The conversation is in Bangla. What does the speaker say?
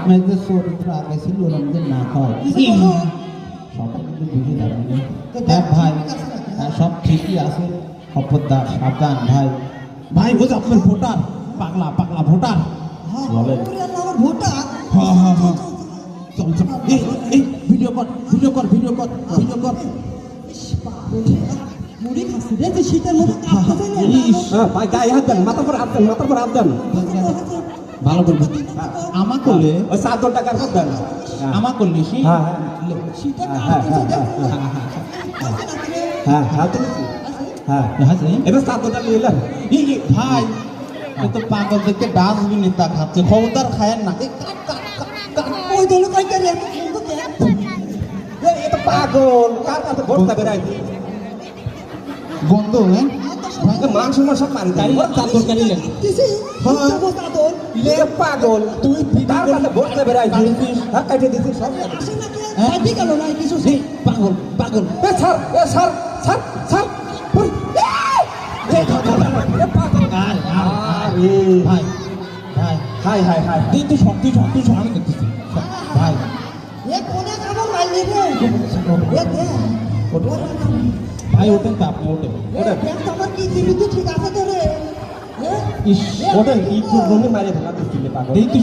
আপনার যে চরিত্র আগে ছিল ওরকম না হয় সবাই কিন্তু বুঝে যাবেন দেখ ভাই সব ঠিকই আছে খবরদার সাবধান ভাই ভাই ও যে আপনার ভোটার পাগলা পাগলা ভোটার বলেন ভোটার হ্যাঁ হ্যাঁ হ্যাঁ চল চল এই ভিডিও কর ভিডিও কর ভিডিও কর ভিডিও কর মুড়ি খাচ্ছি রে তুই শীতের মধ্যে ভাই গায়ে হাত দেন মাথার পর হাত দেন মাথার পর হাত দেন ভালো করবো আমা করলে ওই 7 টাকার পর দেন আমা করলে হ্যাঁ শীতের হ্যাঁ হ্যাঁ তুলেছি হ্যাঁ এবার 7 টাকা নিলাম ভাই এ তো পাগল দেখতে ডাস্টবিনে তা খাচ্ছে খবরদার খায়েন না ওই দল কই করে এটা পাগল কার কাছে ভোট দেবে রাই বন্ধু হ্যাঁ মাংস মাংস পানি তাই চাদর কালি লেন দিছি চাদর লে পাগল তুই কার কাছে ভোট দেবে রাই হ্যাঁ কাটে দিছি সব আসে না কে বাকি গেল না কিছু পাগল পাগল এ স্যার স্যার স্যার স্যার ভাই ভাই হাই হাই হাই তুই শক্তি আমি দেখতেছি ভাই এ কোনে কামড় মারলি রে এ দে ভাই ওঠেন তো আপনি ওঠেন আমার কি দিবি ঠিক আছে তো রে ইস ওটা কি রুমে মারে ফেলা দিছিলে পাগল তুই